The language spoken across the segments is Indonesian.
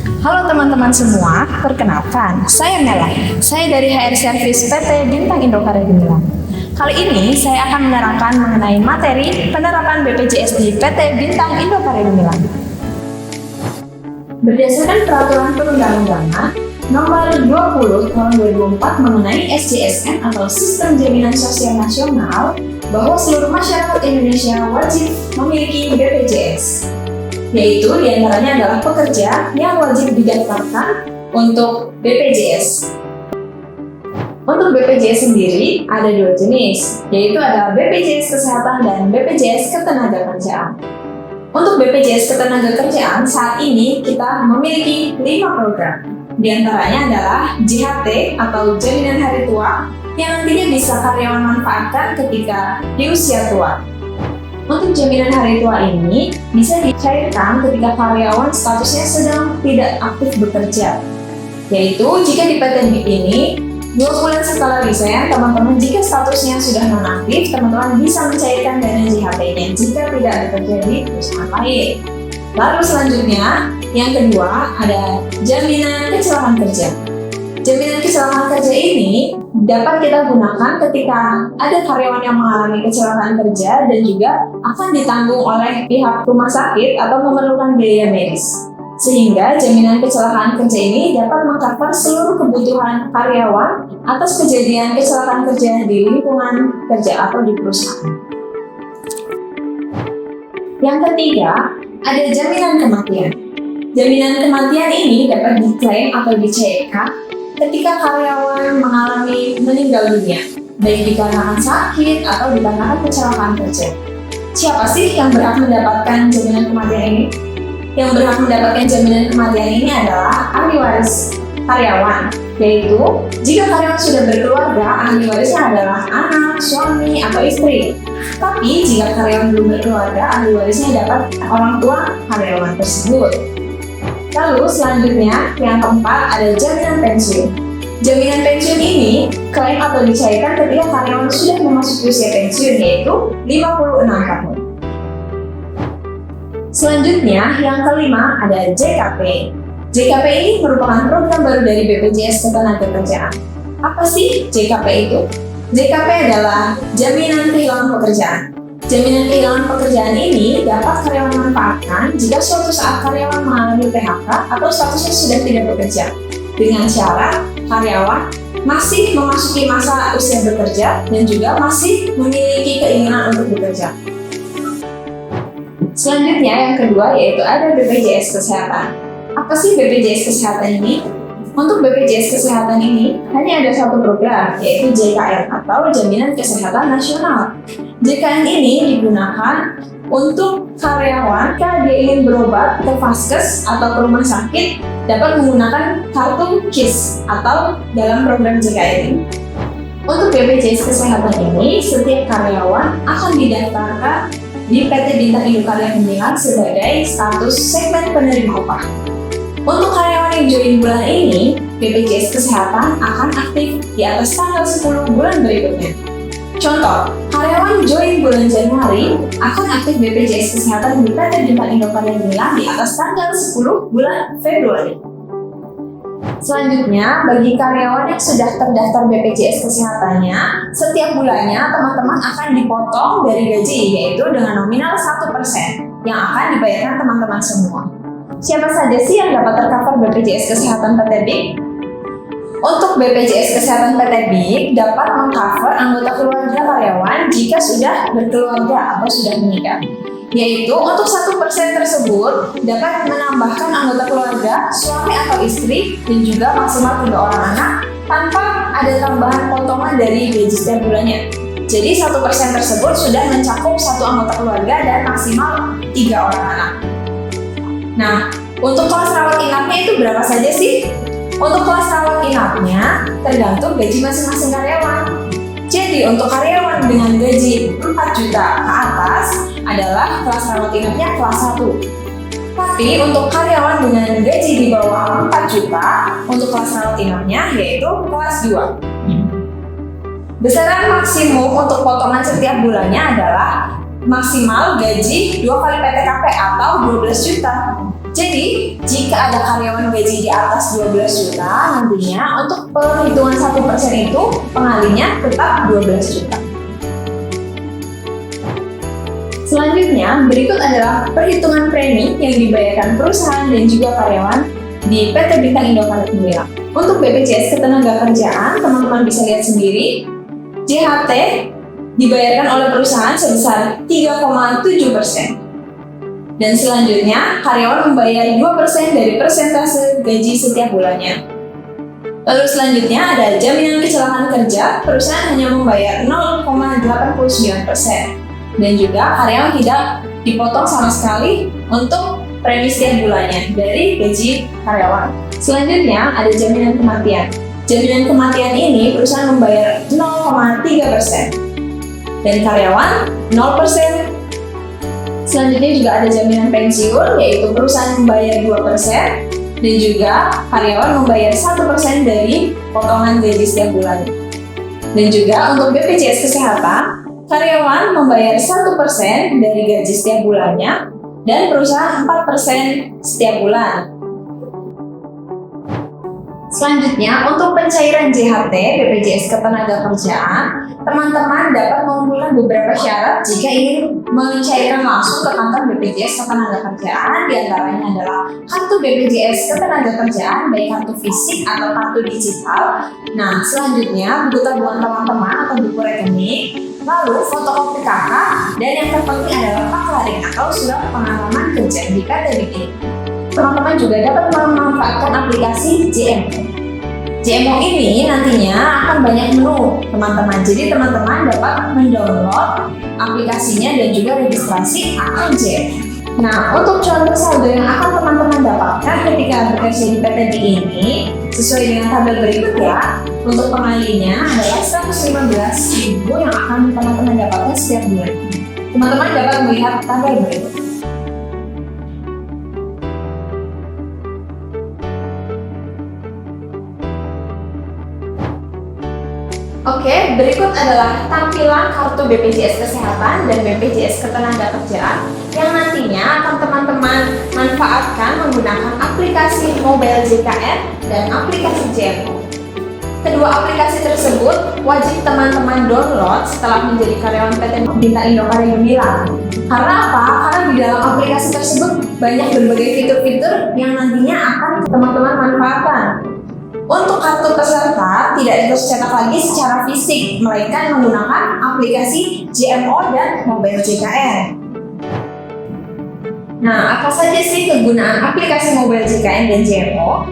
Halo teman-teman semua, perkenalkan, saya Mela. Saya dari HR Service PT Bintang Indokarya Gemilang. Kali ini saya akan menerangkan mengenai materi penerapan BPJS di PT Bintang Indokarya Gemilang. Berdasarkan peraturan perundang-undangan Nomor 20 Tahun 2004 mengenai SJSN atau Sistem Jaminan Sosial Nasional, bahwa seluruh masyarakat Indonesia wajib memiliki BPJS. Yaitu diantaranya adalah pekerja yang wajib didaftarkan untuk BPJS. Untuk BPJS sendiri ada dua jenis, yaitu ada BPJS Kesehatan dan BPJS Ketenagakerjaan. Untuk BPJS Ketenagakerjaan saat ini kita memiliki 5 program. Di antaranya adalah JHT atau Jaminan Hari Tua yang nantinya bisa karyawan manfaatkan ketika di usia tua. Untuk jaminan hari tua ini bisa dicairkan ketika karyawan statusnya sedang tidak aktif bekerja. Yaitu jika di PT BIP ini 2 bulan setelah resign, teman-teman jika statusnya sudah nonaktif, teman-teman bisa mencairkan dana JHT-nya jika tidak bekerja di perusahaan lain. Lalu selanjutnya, yang kedua ada jaminan kecelakaan kerja. Jaminan kecelakaan kerja ini dapat kita gunakan ketika ada karyawan yang mengalami kecelakaan kerja dan juga akan ditanggung oleh pihak rumah sakit atau memerlukan biaya medis. Sehingga jaminan kecelakaan kerja ini dapat meng-cover seluruh kebutuhan karyawan atas kejadian kecelakaan kerja di lingkungan kerja atau di perusahaan. Yang ketiga, ada jaminan kematian. Jaminan kematian ini dapat diklaim atau dicairkan ketika karyawan mengalami meninggal dunia, baik dikarenakan sakit atau dikarenakan kecelakaan kerja. Siapa sih yang berhak mendapatkan jaminan kematian ini? Yang berhak mendapatkan jaminan kematian ini adalah ahli waris karyawan, yaitu jika karyawan sudah berkeluarga, ahli warisnya adalah anak, suami, atau istri. Tapi jika karyawan belum berkeluarga, ahli warisnya dapat orang tua karyawan tersebut. Lalu selanjutnya, yang keempat ada jaminan pensiun. Jaminan pensiun ini klaim atau dicairkan ketika karyawan sudah memasuki usia pensiun, yaitu 56 tahun. Selanjutnya, yang kelima ada JKP. JKP ini merupakan program baru dari BPJS Ketenagakerjaan. Apa sih JKP itu? JKP adalah jaminan kehilangan pekerjaan. Jaminan kehilangan pekerjaan ini dapat karyawan manfaatkan jika suatu saat karyawan mengalami PHK atau statusnya sudah tidak bekerja, dengan syarat karyawan masih memasuki masa usia bekerja dan juga masih memiliki keinginan untuk bekerja. Selanjutnya yang kedua yaitu ada BPJS Kesehatan. Apa sih BPJS Kesehatan ini? Untuk BPJS Kesehatan ini hanya ada satu program, yaitu JKN atau Jaminan Kesehatan Nasional. JKN ini digunakan untuk karyawan jika dia ingin berobat ke vaskes atau ke rumah sakit dapat menggunakan kartu KIS atau dalam program JKN ini. Untuk BPJS Kesehatan ini, setiap karyawan akan didaftarkan di PT Bintang Indokarya Gemilang sebagai status segmen penerima upah. Untuk karyawan yang join bulan ini, BPJS Kesehatan akan aktif di atas tanggal 10 bulan berikutnya. Contoh, karyawan join bulan Januari akan aktif BPJS Kesehatan di PT Bintang Indokarya Gemilang di atas tanggal 10 bulan Februari. Selanjutnya, bagi karyawan yang sudah terdaftar BPJS Kesehatannya, setiap bulannya teman-teman akan dipotong dari gaji, yaitu dengan nominal 1% yang akan dibayarkan teman-teman semua. Siapa saja sih yang dapat tercover BPJS Kesehatan PT BIP? Untuk BPJS Kesehatan PT BIP dapat mengcover anggota keluarga karyawan jika sudah berkeluarga atau sudah menikah. Yaitu untuk 1% tersebut dapat menambahkan anggota keluarga, suami atau istri, dan juga maksimal 3 orang anak tanpa ada tambahan potongan dari gaji setiap bulannya. Jadi 1% tersebut sudah mencakup 1 anggota keluarga dan maksimal 3 orang anak. Nah, untuk kelas rawat inapnya itu berapa saja sih? Untuk kelas rawat inapnya tergantung gaji masing-masing karyawan. Jadi untuk karyawan dengan gaji 4 juta ke atas adalah kelas rawat inapnya kelas 1. Tapi untuk karyawan dengan gaji di bawah 4 juta untuk kelas rawat inapnya yaitu kelas 2. Besaran maksimum untuk potongan setiap bulannya adalah maksimal gaji 2 kali PTKP atau 12 juta. Jadi, jika jika ada karyawan gaji di atas 12 juta, nantinya untuk perhitungan 1% itu pengalinya tetap 12 juta. Selanjutnya, berikut adalah perhitungan premi yang dibayarkan perusahaan dan juga karyawan di PT Bintang Indokaret Gemilang. Untuk BPJS Ketenagakerjaan, teman-teman bisa lihat sendiri, JHT dibayarkan oleh perusahaan sebesar 3,7%. Dan selanjutnya, karyawan membayar 2% dari persentase gaji setiap bulannya. Lalu selanjutnya ada jaminan kecelakaan kerja, perusahaan hanya membayar 0,89%. Dan juga karyawan tidak dipotong sama sekali untuk premi setiap bulannya dari gaji karyawan. Selanjutnya ada jaminan kematian. Jaminan kematian ini perusahaan membayar 0,3% dan karyawan 0%. Selanjutnya juga ada jaminan pensiun, yaitu perusahaan membayar 2% dan juga karyawan membayar 1% dari potongan gaji setiap bulan. Dan juga untuk BPJS Kesehatan, karyawan membayar 1% dari gaji setiap bulannya dan perusahaan 4% setiap bulan. Selanjutnya, untuk pencairan JHT BPJS Ketenagakerjaan, teman-teman dapat mengumpulkan beberapa syarat jika ingin mencairkan langsung ke kantor BPJS Ketenagakerjaan. Di antaranya adalah kartu BPJS Ketenagakerjaan, baik kartu fisik atau kartu digital. Nah, selanjutnya buku tabungan teman-teman atau buku rekening, lalu fotokopi KK, dan yang terpenting adalah paklaring atau surat pengalaman kerja jika terbitin. Teman-teman juga dapat memanfaatkan aplikasi JMO. JMO ini nantinya akan banyak menu, teman-teman. Jadi teman-teman dapat mendownload aplikasinya dan juga registrasi akun JMO. Nah, untuk contoh saldo yang akan teman-teman dapatkan ketika bekerja di PTD ini, sesuai dengan tabel berikut ya. Untuk pengalinya adalah 115.000 yang akan teman-teman dapatkan setiap bulan. Teman-teman dapat melihat tabel berikut. Oke, berikut adalah tampilan kartu BPJS Kesehatan dan BPJS Ketenagakerjaan yang nantinya akan teman-teman manfaatkan menggunakan aplikasi Mobile JKN dan aplikasi JMO. Kedua aplikasi tersebut wajib teman-teman download setelah menjadi karyawan PT Bintang Indokaret Gemilang. Karena apa? Karena di dalam aplikasi tersebut banyak berbagai fitur-fitur yang nantinya akan teman-teman manfaatkan. Untuk kartu peserta tidak tercetak lagi secara fisik, melainkan menggunakan aplikasi JMO dan Mobile JKN. Nah, apa saja sih kegunaan aplikasi Mobile JKN dan JMO?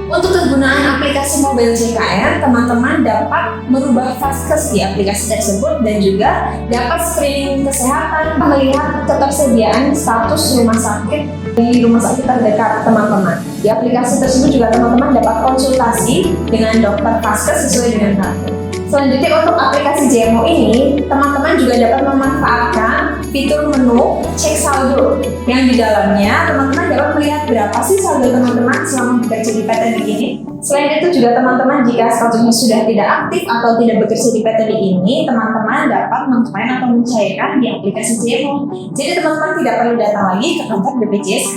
Untuk kegunaan aplikasi Mobile JKN, teman-teman dapat merubah vaskes di aplikasi tersebut dan juga dapat screening kesehatan, melihat ketersediaan status rumah sakit di rumah sakit terdekat teman-teman. Di aplikasi tersebut juga teman-teman dapat konsultasi dengan dokter vaskes sesuai dengan kartu. Selanjutnya untuk aplikasi JMO ini, teman-teman juga dapat memanfaatkan fitur menu cek saldo yang di dalamnya teman-teman dapat melihat berapa sih saldo teman-teman selama bekerja di PTD ini. Selain itu juga teman-teman jika statusnya sudah tidak aktif atau tidak bekerja di PTD ini, teman-teman dapat mengklaim atau mencairkan di aplikasi JMO. Jadi teman-teman tidak perlu datang lagi ke kantor BPJS.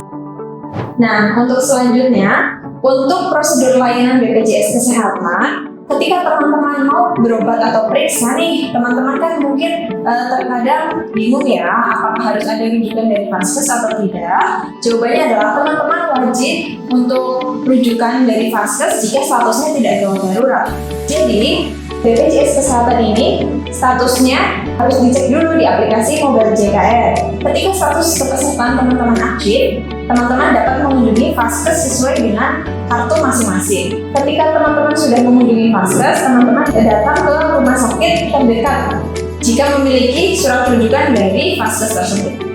Nah, untuk selanjutnya, untuk prosedur layanan BPJS Kesehatan, ketika teman-teman mau berobat atau periksa nih, teman-teman kan mungkin terkadang bingung ya, apakah harus ada rujukan dari vaskes atau tidak. Jawabannya adalah teman-teman wajib untuk rujukan dari vaskes jika statusnya tidak gawat darurat. Jadi, BPJS Kesehatan ini statusnya harus dicek dulu di aplikasi Mobile JKN. Ketika status kepesertaan teman-teman aktif, teman-teman dapat mengunjungi vaskes sesuai dengan kartu masing-masing. Ketika teman-teman sudah mengunjungi vaskes, teman-teman datang ke rumah sakit terdekat jika memiliki surat rujukan dari vaskes tersebut.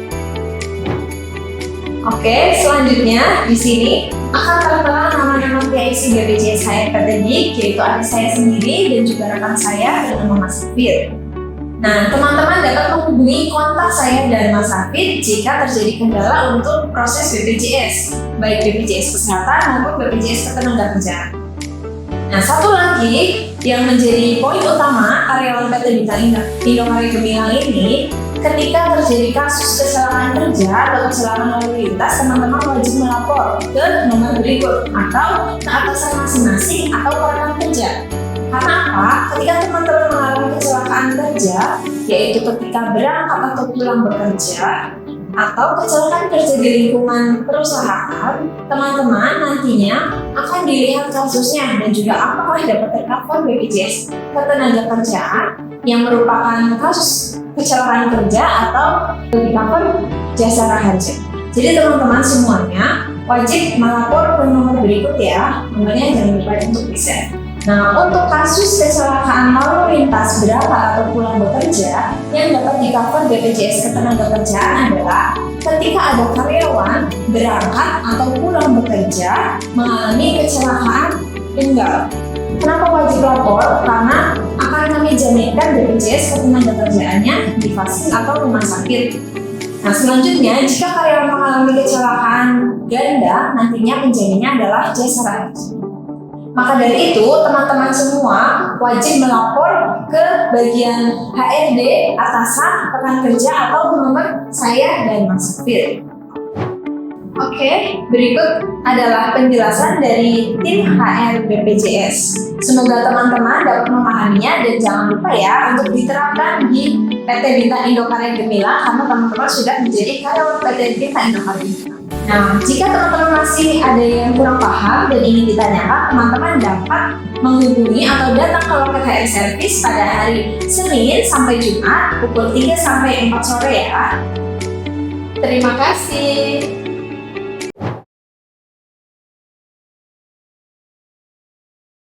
Oke, selanjutnya di sini akan tertera nama-nama PIC BPJS HRPTD, yaitu adik saya sendiri dan juga rekan saya bernama Mas Safir. Nah, teman-teman dapat menghubungi kontak saya dan Mas Safir jika terjadi kendala untuk proses BPJS, baik BPJS Kesehatan maupun BPJS Ketenagakerjaan. Nah, satu lagi yang menjadi poin utama karyawan PT Bintang Indokaret Gemilang ini, ketika terjadi kasus kecelakaan kerja atau kecelakaan lalu lintas, teman-teman wajib melapor ke nomor berikut atau ke atasan masing-masing atau ke rekan kerja. Karena apa? Ketika teman-teman mengalami kecelakaan kerja, yaitu ketika berangkat atau pulang bekerja, atau kecelakaan kerja di lingkungan perusahaan, teman-teman nantinya akan dilihat kasusnya dan juga apakah dapat tercover BPJS Ketenagakerjaan yang merupakan kasus kecelakaan kerja atau tercover jasa raharja. Jadi teman-teman semuanya wajib melapor ke nomor berikut ya, nomornya jangan lupa untuk di-share. Nah, untuk kasus kecelakaan lalu lintas berangkat atau pulang bekerja yang dapat di-cover BPJS Ketenagakerjaan adalah ketika ada karyawan berangkat atau pulang bekerja mengalami kecelakaan tunggal. Kenapa wajib lapor? Karena akan kami jaminkan BPJS Ketenagakerjaannya di fasilitas atau rumah sakit. Nah, selanjutnya jika karyawan mengalami kecelakaan ganda, nantinya penjaminnya adalah jasa raharja. Maka dari itu, teman-teman semua wajib melapor ke bagian HRD, atasan, rekan kerja, atau nomor saya dan Mas Safir. Oke, berikut adalah penjelasan dari tim HR BPJS. Semoga teman-teman dapat memahaminya dan jangan lupa ya untuk diterapkan di PT Bintang Indokarya Gemilang karena teman-teman sudah menjadi karyawan PT Bintang Indokarya Gemilang. Nah, jika teman-teman masih ada yang kurang paham dan ingin ditanyakan, teman-teman dapat menghubungi atau datang ke loket HR Service pada hari Senin sampai Jumat pukul 3 sampai 4 sore ya. Terima kasih.